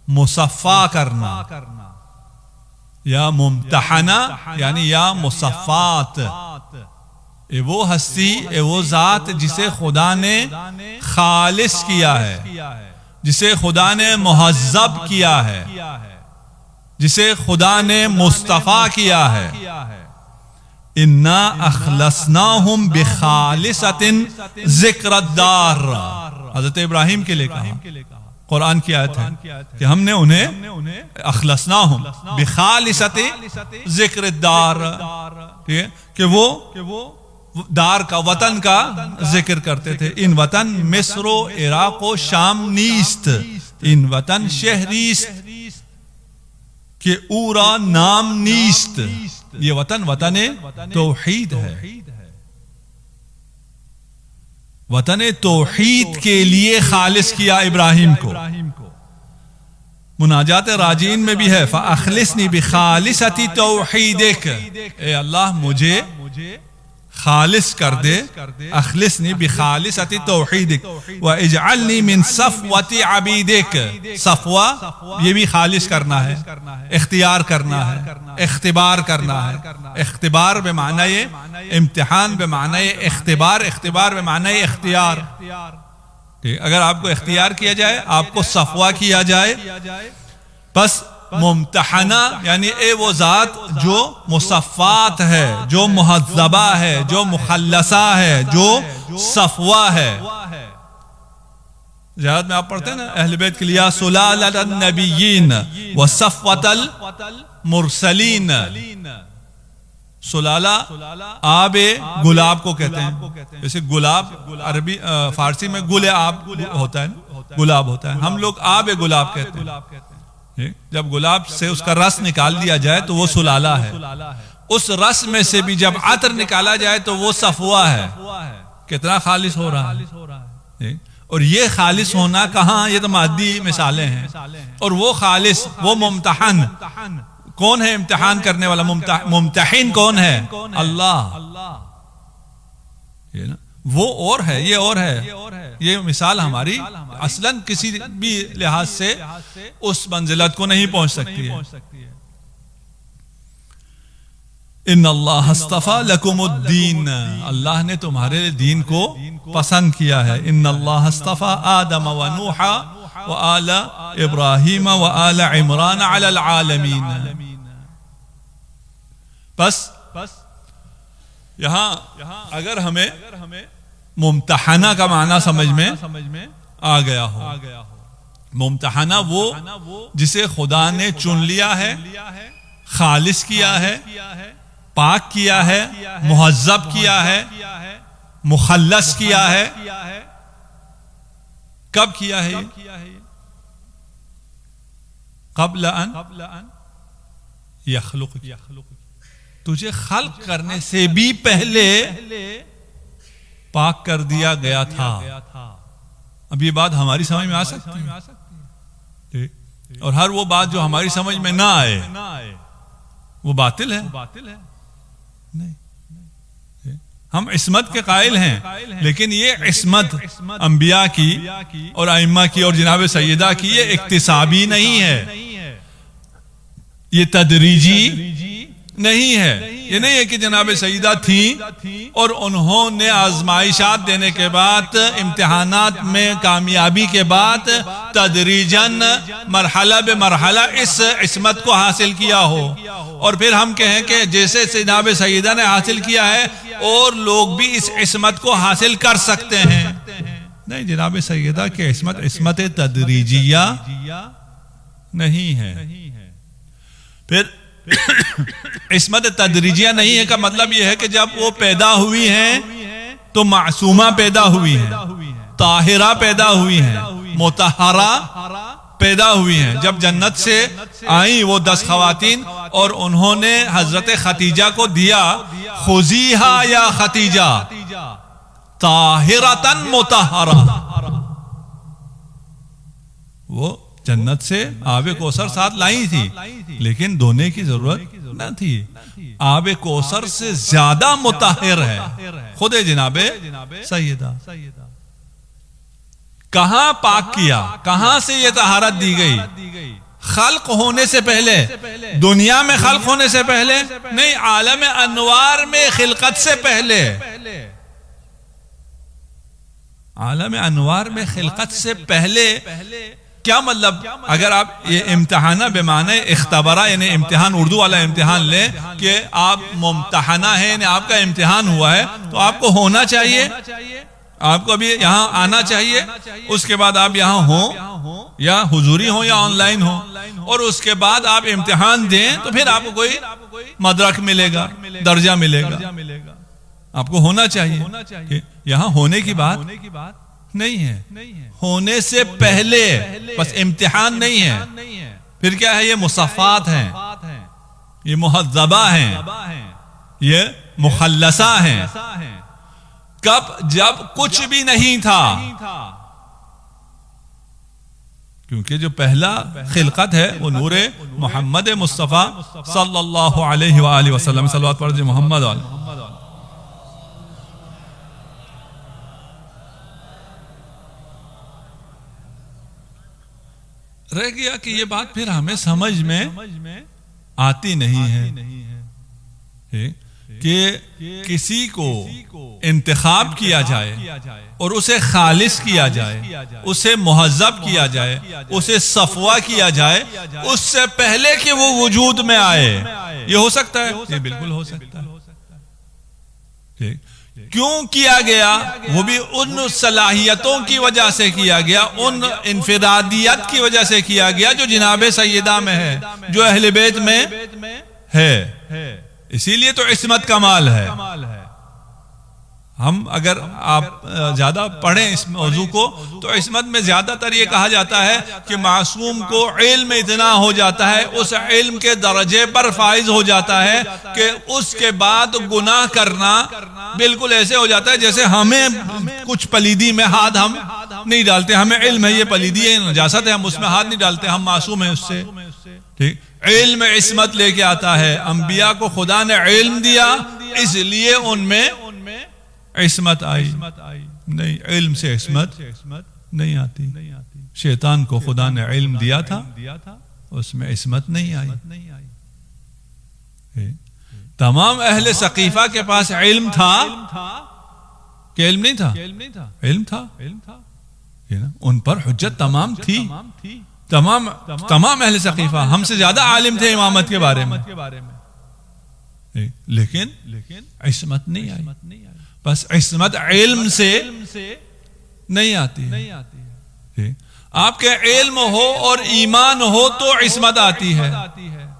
مصفا کرنا، یا ممتحنہ یعنی یا مصفات. اے وہ ہستی، اے وہ ذات جسے خدا نے خالص کیا ہے، جسے خدا نے مہذب کیا ہے، جسے خدا نے مصطفیٰ کیا ہے. انا اخلصناہم بخالصۃ ذکر الدار، حضرت ابراہیم کے لیے کہا، قرآن کی آیت ہے کہ ہم نے انہیں اخلصناہم بخالصۃ ذکر الدار، کہ وہ دار کا، وطن کا ذکر کرتے تھے. ان وطن مصر و عراق و شام نیست، ان وطن شہریست کہ اورا نام نیست. یہ وطن وطن توحید ہے، وطن توحید کے لیے خالص کیا ابراہیم کو. مناجات راجین میں بھی ہے فَأَخْلِصْنِي بِخَالِصَةِ تَوْحِيدِكَ، اے اللہ مجھے خالص کر دے، اخلصنی بخالصۃ توحیدک واجعلنی من صفوۃ عبیدک. صفوہ یہ بھی خالص کرنا ہے، اختیار کرنا ہے، اختبار کرنا ہے. اختبار بمعنی امتحان، بمعنی اختبار، اختبار بمعنی اختیار. اگر آپ کو اختیار کیا جائے، آپ کو صفوہ کیا جائے، بس ممتحنہ یعنی اے وہ ذات جو مصفات ہے، جو مہذبہ ہے، جو مخلصہ ہے، جو صفوہ ہے. زیارت میں آپ پڑھتے ہیں نا اہل بیت کے لیے سلالۃ النبیین وصفوۃ المرسلین. سلالہ آب گلاب کو کہتے ہیں، جیسے گلاب عربی فارسی میں گل آب ہوتا ہے، گلاب ہوتا ہے، ہم لوگ آب گلاب کہتے ہیں. جب گلاب سے اس کا رس نکال دیا جائے تو وہ سلالہ ہے، اس رس میں سے بھی جب عطر نکالا جائے تو وہ صفوہ ہے. کتنا خالص ہو رہا ہے. اور یہ خالص ہونا کہاں، یہ تو مادی مثالیں ہیں. اور وہ خالص، وہ ممتحن کون ہے؟ امتحان کرنے والا ممتحن کون ہے؟ اللہ. وہ اور ہے، یہ اور ہے. یہ مثال ہماری اصلاً کسی بھی لحاظ سے اس منزلت کو نہیں پہنچ سکتی ہے. ان اللہ اصطفیٰ لکم الدین، اللہ نے تمہارے دین کو پسند کیا ہے. ان اللہ اصطفیٰ آدم و نوح و آل ابراہیم و آل عمران علی العالمین. بس یہاں اگر ہمیں ممتحنہ کا معنی سمجھ میں آ گیا ہو، ممتحنہ وہ جسے خدا نے چن لیا ہے، خالص کیا ہے، پاک کیا ہے، مہذب کیا ہے، مخلص کیا ہے. کب کیا ہے؟ قبل ان یخلق، تجھے خلق کرنے سے بھی پہلے پاک کر دیا گیا تھا. اب یہ بات ہماری سمجھ میں آ سکتی ہے، اور ہر وہ بات جو ہماری سمجھ میں نہ آئے وہ باطل ہے. نہیں، ہم عصمت کے قائل ہیں، لیکن یہ عصمت انبیاء کی اور ائمہ کی اور جناب سیدہ کی یہ اکتسابی نہیں ہے، یہ تدریجی نہیں ہے. یہ نہیں ہے کہ جناب سیدہ تھیں اور انہوں نے آزمائشات دینے کے بعد، امتحانات میں کامیابی کے بعد تدریجاً مرحلہ بے مرحلہ اس عصمت کو حاصل کیا ہو، اور پھر ہم کہیں کہ جیسے جناب سیدہ نے حاصل کیا ہے اور لوگ بھی اس عصمت کو حاصل کر سکتے ہیں. نہیں، جناب سیدہ کی عصمت عصمت تدریجیہ نہیں ہے. پھر عصمت تدریجیہ نہیں ہے کا مطلب یہ ہے کہ جب وہ پیدا ہوئی ہیں تو معصومہ پیدا ہوئی ہیں، طاہرہ پیدا ہوئی ہیں، مطہرہ پیدا ہوئی ہیں. جب جنت سے آئیں وہ 10 خواتین اور انہوں نے حضرت خدیجہ کو دیا، خذیہا یا خدیجہ، طاہرۃ مطہرہ، وہ جنت سے آب کوثر ساتھ لائی تھی لیکن دھونے کی ضرورت نہ تھی. آب کوثر سے زیادہ مطہر ہے خود جناب سیدہ. کہاں پاک کیا، کہاں سے یہ طہارت دی گئی؟ خلق ہونے سے پہلے، دنیا میں خلق ہونے سے پہلے نہیں، عالم انوار میں خلقت سے پہلے. عالم انوار میں خلقت سے پہلے کیا مطلب؟ اگر آپ یہ امتحانہ بمعنی اختبارہ یعنی امتحان، اردو والا امتحان لیں کہ آپ ممتحنہ ہیں یعنی آپ کا امتحان ہوا ہے، تو آپ کو ہونا چاہیے، آپ کو ابھی یہاں آنا چاہیے، اس کے بعد آپ یہاں ہوں یا حضوری ہوں یا آن لائن ہوں، اور اس کے بعد آپ امتحان دیں تو پھر آپ کو کوئی مدرک ملے گا، درجہ ملے گا. آپ کو ہونا چاہیے کہ یہاں ہونے کی بات نہیں ہے، ہونے سے پہلے بس امتحان نہیں ہے. پھر کیا ہے؟ یہ مصفات ہیں، یہ مہذبہ ہیں، یہ مخلصہ ہیں. کب؟ جب کچھ بھی نہیں تھا، کیونکہ جو پہلا خلقت ہے وہ نور محمد مصطفیٰ صلی اللہ علیہ وآلہ وسلم. صلوات پڑھ دیجئے محمد علیہ. رہ گیا کہ یہ بات پھر ہمیں سمجھ میں آتی نہیں ہے کہ کسی کو انتخاب کیا جائے اور اسے خالص کیا جائے، اسے مہذب کیا جائے، اسے صفوہ کیا جائے اس سے پہلے کہ وہ وجود میں آئے. یہ ہو سکتا ہے؟ یہ بالکل ہو سکتا ہے. کیوں کیا گیا؟ وہ بھی ان صلاحیتوں کی وجہ سے کیا گیا، ان انفرادیت کی وجہ سے کیا گیا جو جناب سیدہ میں ہے، جو اہل بیت میں ہے. اسی لیے تو عصمت کمال ہے. ہم اگر آپ زیادہ پڑھیں اس موضوع کو تو عصمت میں زیادہ تر یہ کہا جاتا ہے کہ معصوم کو علم اتنا ہو جاتا ہے، اس علم کے درجے پر فائز ہو جاتا ہے کہ اس کے بعد گناہ کرنا بالکل ایسے ہو جاتا ہے جیسے ہمیں کچھ پلیدی میں ہاتھ ہم نہیں ڈالتے. ہمیں علم ہے یہ پلیدی ہے، نجاست ہے، ہم اس میں ہاتھ نہیں ڈالتے، ہم معصوم ہیں اس سے. ٹھیک، علم عصمت لے کے آتا ہے. انبیاء کو خدا نے علم دیا اس لیے ان میں عصمت آئی. نہیں، علم سے عصمت نہیں آتی. شیطان کو خدا نے علم دیا تھا، اس میں عصمت نہیں آئی. تمام اہل سقیفہ کے پاس علم تھا کہ علم نہیں تھا؟ علم تھا. ان پر حجت تمام تھی. تمام اہل سقیفہ ہم سے زیادہ عالم تھے امامت کے بارے میں، لیکن عصمت نہیں آئی. بس عصمت علم سے نہیں آتی ہے. آپ کے علم ہو اور ایمان ہو تو عصمت آتی ہے.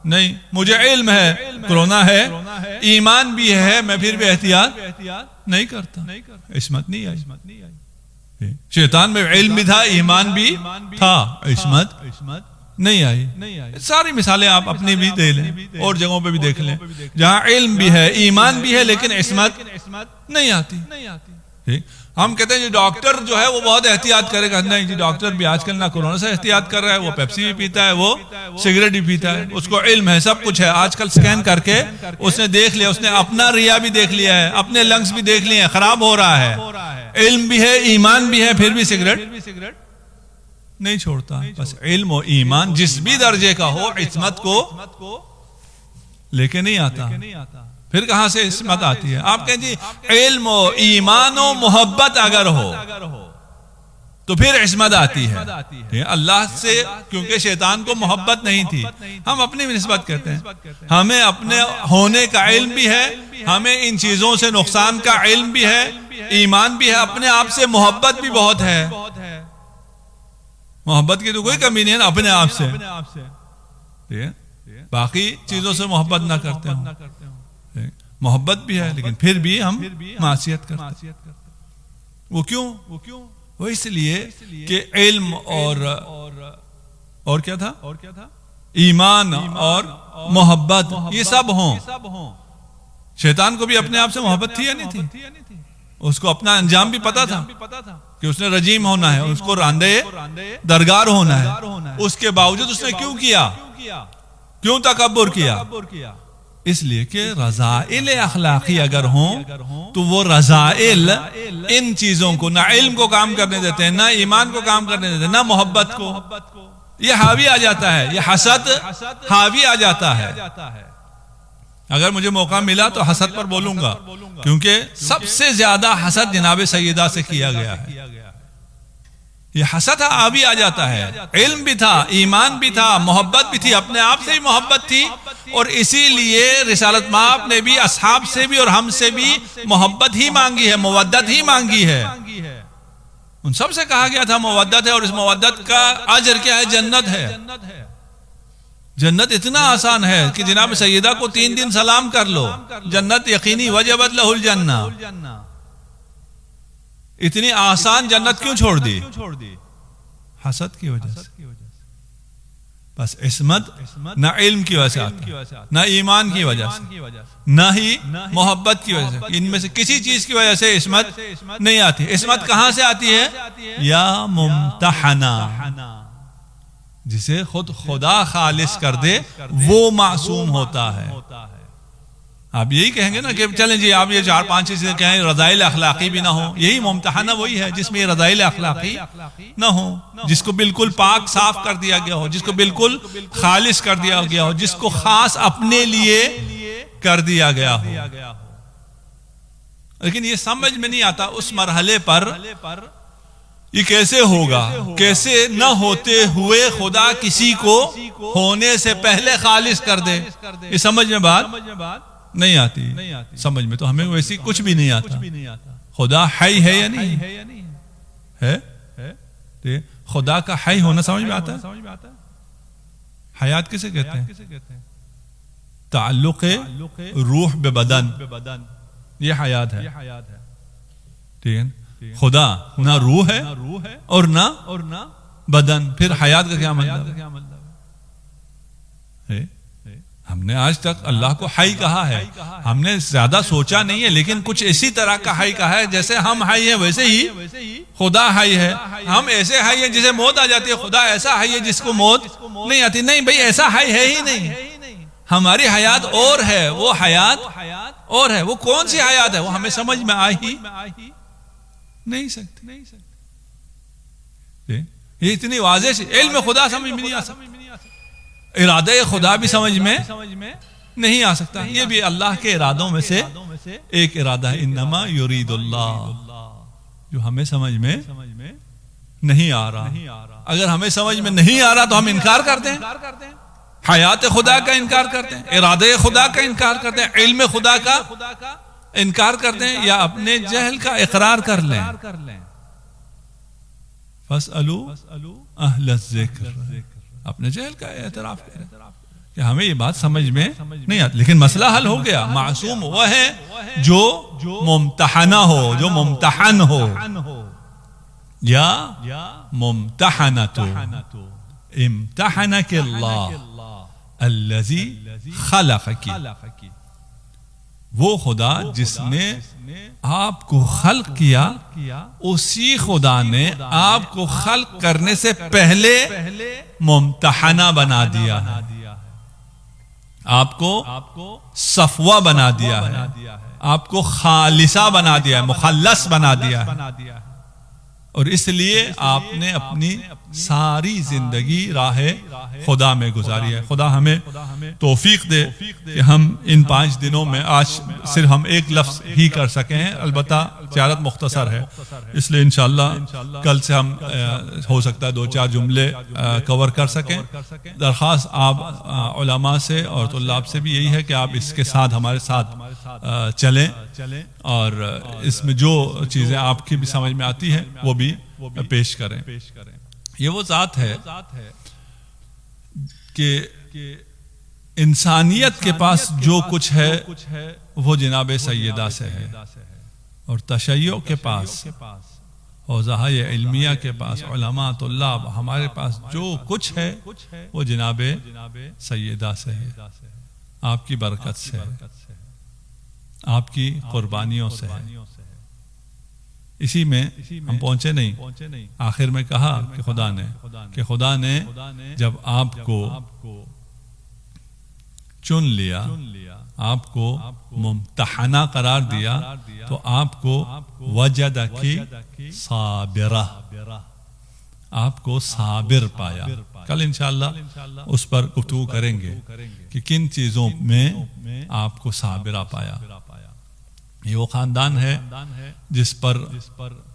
نہیں، مجھے علم ہے، کرونا ہے، ایمان بھی ہے، میں پھر بھی احتیاط نہیں کرتا، عصمت نہیں آئی. شیطان میں علم بھی تھا، ایمان بھی تھا، عصمت نہیں آئی. ساری مثالیں آپ اپنی بھی دے لیں اور جگہوں پہ بھی دیکھ لیں جہاں علم بھی ہے، ایمان بھی ہے، لیکن عصمت نہیں آتی. ہم کہتے ہیں جی ڈاکٹر جو ہے وہ بہت احتیاط کرے گا. نہیں جی، ڈاکٹر بھی آج کل نہ کورونا سے احتیاط کر رہا ہے، وہ پیپسی بھی پیتا ہے، وہ سگریٹ بھی پیتا ہے، اس کو علم ہے، سب کچھ ہے. آج کل سکین کر کے اس نے دیکھ لیا، اس نے اپنا ریا بھی دیکھ لیا ہے، اپنے لنگس بھی دیکھ لیے ہیں، خراب ہو رہا ہے. علم بھی ہے، ایمان بھی ہے، پھر بھی سگریٹ نہیں چھوڑتا. بس علم و ایمان جس بھی درجے کا ہو عصمت کو لے کے نہیں آتا. پھر کہاں سے عصمت آتی ہے؟ آپ کہیں جی علم و ایمان و محبت اگر ہو تو پھر عصمت آتی ہے. اللہ سے کیونکہ شیطان کو محبت نہیں تھی، ہم اپنی نسبت کرتے ہیں. ہمیں اپنے ہونے کا علم بھی ہے، ہمیں ان چیزوں سے نقصان کا علم بھی ہے، ایمان بھی ہے، اپنے آپ سے محبت بھی بہت ہے. محبت کی تو کوئی کمی نہیں ہے نا اپنے آپ سے. باقی چیزوں سے محبت نہ کرتے ہوں، محبت بھی ہے لیکن پھر بھی ہم معصیت کرتے. وہ کیوں؟ وہ اس لیے کہ علم اور کیا تھا؟ ایمان اور محبت یہ سب ہوں. شیطان کو بھی اپنے آپ سے محبت تھی یا نہیں تھی؟ اس کو اپنا انجام بھی پتا تھا کہ اس نے رجیم ہونا ہے، اس کو راندے درگار ہونا ہے، اس کے باوجود اس نے کیوں کیا؟ کیوں تکبر کیا؟ اس لیے کہ رذائل اخلاقی اگر ہوں تو وہ رذائل ان چیزوں کو نہ علم کو کام کرنے دیتے ہیں، نہ ایمان کو کام کرنے دیتے ہیں، نہ محبت کو. یہ حاوی آ جاتا ہے، یہ حسد حاوی آ جاتا ہے. اگر مجھے موقع ملا تو حسد پر بولوں گا، کیونکہ سب سے زیادہ حسد جناب سیدہ سے کیا گیا ہے. یہ حسد حاوی آ جاتا ہے. علم بھی تھا، ایمان بھی تھا، محبت بھی تھی، اپنے آپ سے بھی محبت تھی، اور اسی لیے رسالت مآب نے بھی اصحاب سے بھی اور ہم سے بھی محبت ہی مانگی ہے، مودت ہی مانگی ہے. ان سب سے کہا گیا تھا مودت ہے، اور اس مودت کا اجر کیا ہے؟ جنت ہے. جنت اتنا آسان ہے کہ جناب سیدہ کو 3 دن سلام کر لو، جنت یقینی، وجبت لہ الجنہ. اتنی آسان جنت کیوں چھوڑ دی؟ حسد کی وجہ سے. بس عصمت نہ علم کی وجہ سے، نہ ایمان کی وجہ سے، نہ ہی محبت کی وجہ سے. ان میں سے کسی چیز کی وجہ سے عصمت نہیں آتی. عصمت کہاں سے آتی ہے؟ یا ممتحنہ، جسے خود خدا خالص کر دے وہ معصوم ہوتا ہے. آپ یہی کہیں گے نا کہ چلیں جی آپ یہ 4-5 چیزیں کہیں، رذائل اخلاقی بھی نہ ہو. یہی ممتحنہ وہی ہے جس میں یہ رذائل اخلاقی نہ ہو، جس کو بالکل پاک صاف کر دیا گیا ہو، جس کو بالکل خالص کر دیا گیا ہو، جس کو خاص اپنے لیے کر دیا گیا ہو. لیکن یہ سمجھ میں نہیں آتا اس مرحلے پر یہ کیسے ہوگا، کیسے نہ ہوتے ہوئے خدا کسی کو ہونے سے پہلے خالص کر دے. یہ سمجھ میں بات نہیں آتی. سمجھ میں تو ہمیں ویسی کچھ بھی نہیں آتا. خدا حی ہے یا نہیں ہے؟ خدا کا حی ہونا سمجھ میں آتا ہے؟ حیات کسے کہتے ہیں؟ تعلق روح بے بدن، یہ حیات ہے. ٹھیک ہے. خدا نہ روح ہے اور نہ بدن، پھر حیات کا کیا مطلب ہے؟ ہم نے آج تک اللہ کو حی کہا ہے، ہم نے زیادہ سوچا نہیں ہے، لیکن کچھ اسی طرح کا حی کہا ہے جیسے ہم حی ہیں ویسے ہی خدا حی ہے. ہم ایسے حی ہیں جسے موت آ جاتی ہے، خدا ایسا حی ہے جس کو موت نہیں آتی. نہیں بھئی، ایسا حی ہے ہی نہیں. ہماری حیات اور ہے، وہ حیات اور ہے. وہ کون سی حیات ہے وہ ہمیں سمجھ میں آ ہی نہیں سکتی. یہ اتنی واضح علم خدا سمجھ میں نہیں آ سکتا، ارادہ خدا بھی سمجھ میں نہیں آ سکتا. یہ بھی اللہ کے ارادوں میں سے ایک ارادہ ہے، انما یرید اللہ، جو ہمیں سمجھ میں نہیں آ رہا. اگر ہمیں سمجھ میں نہیں آ رہا تو ہم انکار کرتے ہیں، حیات خدا کا انکار کرتے ہیں، ارادہ خدا کا انکار کرتے ہیں، علم خدا کا انکار کرتے ہیں، یا اپنے جہل کا اقرار کر لیں. فَاسْأَلُوا أَهْلَ الذِّكْرِ، اپنے جہل کا اعتراف کریں کہ ہمیں یہ بات سمجھ میں نہیں آتی. لیکن مسئلہ حل ہو گیا. معصوم وہ ہے جو ممتحنہ ہو، جو ممتحن ہو. یا ممتحنۃ امتحنک اللہ الذی خلقک، وہ خدا جس نے آپ کو خلق کیا، اسی خدا نے آپ کو خلق کرنے سے پہلے ممتحنہ بنا دیا ہے، آپ کو صفوہ بنا دیا ہے، آپ کو خالصہ بنا دیا ہے، مخلص بنا دیا ہے. اور اس لیے آپ نے اپنی ساری زندگی راہ خدا میں گزاری ہے. خدا ہمیں توفیق دے کہ ہم ان 5 دنوں میں آج صرف ہم ایک لفظ ہی کر سکیں ہیں. البتہ زیارت مختصر ہے، اس لیے انشاءاللہ کل سے ہم ہو سکتا ہے 2-4 جملے کور کر سکیں. درخواست آپ علماء سے اور طلاب سے بھی یہی ہے کہ آپ اس کے ساتھ ہمارے ساتھ چلیں، اور اس میں جو چیزیں آپ کی بھی سمجھ میں آتی ہیں وہ بھی پیش کریں. یہ وہ ذات ہے کہ انسانیت کے پاس جو کچھ ہے وہ جناب سیدہ سے ہے، اور تشیع کے پاس، حوزہ علمیہ کے پاس، علماء طلاب، ہمارے پاس جو کچھ ہے وہ جناب سیدہ سے ہے. آپ کی برکت سے ہے، آپ کی قربانیوں سے ہے. اسی میں ہم پہنچے نہیں. آخر میں کہا کہ خدا نے جب آپ کو چن لیا، آپ کو ممتحنہ قرار دیا، تو آپ کو وجدکی صابرہ، آپ کو صابر پایا. کل انشاءاللہ اس پر گفتگو کریں گے کہ کن چیزوں میں آپ کو صابرہ پایا. یہ وہ خاندان ہے جس پر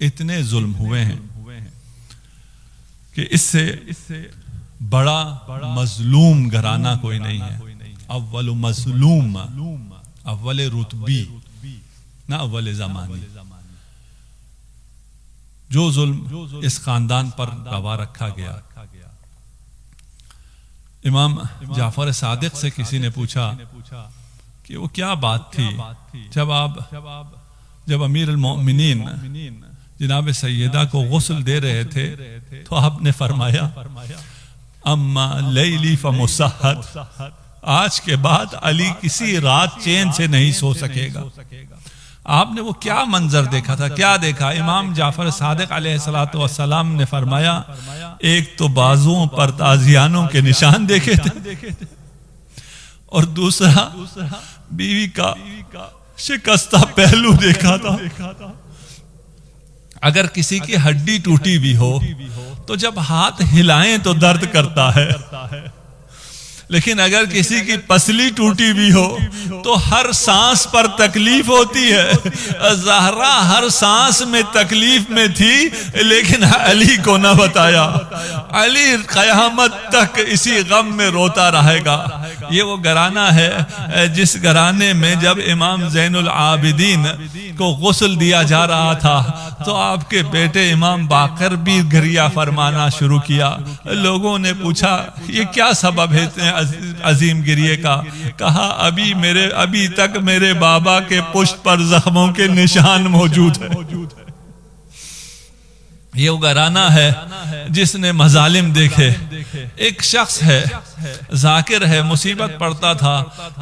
اتنے ظلم ہوئے ہیں کہ اس سے بڑا مظلوم گھرانہ کوئی نہیں ہے. اول مظلوم، اول رتبی نہ اول زمانی. جو ظلم اس خاندان پر گواہ رکھا گیا. امام جعفر صادق سے کسی نے پوچھا کہ وہ کیا بات تھی جب امیر المؤمنین جناب سیدہ کو غسل دے رہے تھے تو آپ نے فرمایا اما لیلی فمسحت، آج کے بعد علی کسی رات چین سے نہیں سو سکے گا. آپ نے وہ کیا منظر دیکھا تھا، کیا دیکھا؟ امام جعفر صادق علیہ السلام نے فرمایا ایک تو بازوؤں پر تازیانوں کے نشان دیکھے تھے، اور دوسرا بیوی کا شکستہ پہلو دیکھا تھا. اگر کسی کی ہڈی ٹوٹی بھی ہو تو جب ہاتھ ہلائیں تو درد کرتا ہے، لیکن اگر کسی کی پسلی ٹوٹی بھی ہو تو ہر سانس پر تکلیف ہوتی ہے. زہرا ہر سانس میں تکلیف میں تھی لیکن علی کو نہ بتایا. علی قیامت تک اسی غم میں روتا رہے گا. یہ وہ گھرانہ ہے جس گھرانے میں جب امام زین العابدین کو غسل دیا جا رہا تھا تو آپ کے بیٹے امام باقر بھی گریہ فرمانا شروع کیا. لوگوں نے پوچھا یہ کیا سبب ہے عظیم گریے کا؟ کہا ابھی تک میرے بابا کے پشت پر زخموں کے نشان موجود ہیں. یہ وہ گھرانہ ہے جس نے مظالم دیکھے. ایک شخص ہے ذاکر ہے، مصیبت پڑتا تھا.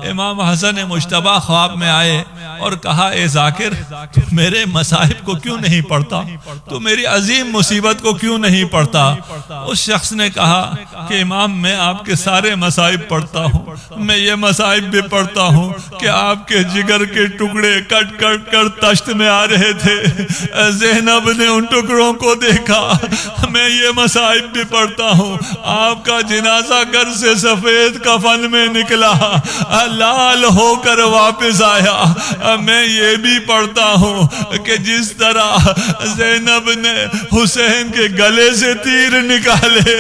امام حسن مجتبی خواب میں آئے اور کہا اے ذاکر تو میرے مصائب کو کیوں نہیں پڑھتا، تو میری عظیم مصیبت کو کیوں نہیں پڑھتا؟ اس شخص نے کہا کہ امام میں آپ کے سارے مصائب پڑھتا ہوں، میں یہ مصائب بھی پڑھتا ہوں کہ آپ کے جگر کے ٹکڑے کٹ کٹ کر تشت میں آ رہے تھے، زینب نے ان ٹکڑوں کو دیکھا. میں یہ مصائب بھی پڑھتا ہوں، آپ کا جنازہ گھر سے سفید کفن میں نکلا، لال ہو کر واپس آیا. میں یہ بھی پڑھتا ہوں کہ جس طرح زینب نے حسین کے گلے سے تیر نکالے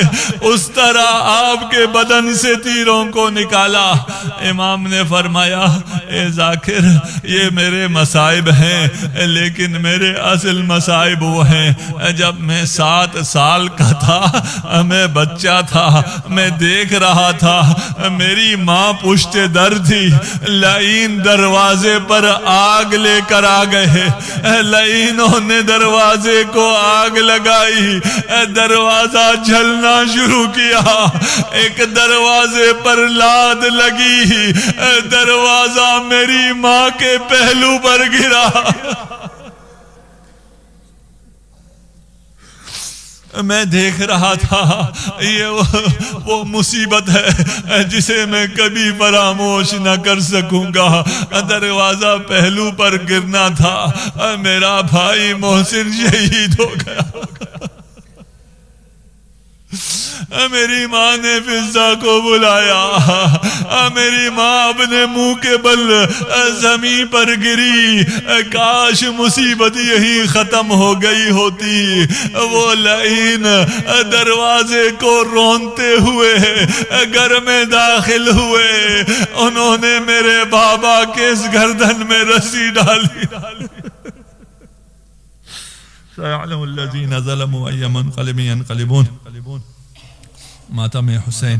اس طرح آپ کے بدن سے تیروں کو نکالا. امام نے فرمایا اے ذاکر یہ میرے مصائب ہیں، لیکن میرے اصل مصائب وہ ہیں جب میں 7 سال کا تھا، میں بچہ تھا، میں دیکھ رہا تھا میری ماں پشت در تھی، لعین دروازے پر آگ لے کر آ گئے. لعینوں نے دروازے کو آگ لگائی، دروازہ جلنا شروع کیا. ایک دروازے پر لاد لگی، دروازہ میری ماں کے پہلو پر گرا. میں دیکھ رہا تھا یہ وہ مصیبت ہے جسے میں کبھی فراموش نہ کر سکوں گا. دروازہ پہلو پر گرنا تھا، میرا بھائی محسن شہید ہو گیا. میری ماں نے فضا کو بلایا، میری ماں اپنے منہ کے بل زمین پر گری. کاش مصیبت یہی ختم ہو گئی ہوتی. وہ لعین دروازے کو رونتے ہوئے گھر میں داخل ہوئے، انہوں نے میرے بابا کے اس گردن میں رسی ڈالی. سيعلم الذين ظلموا أي منقلب ينقلبون. ماتم حسین.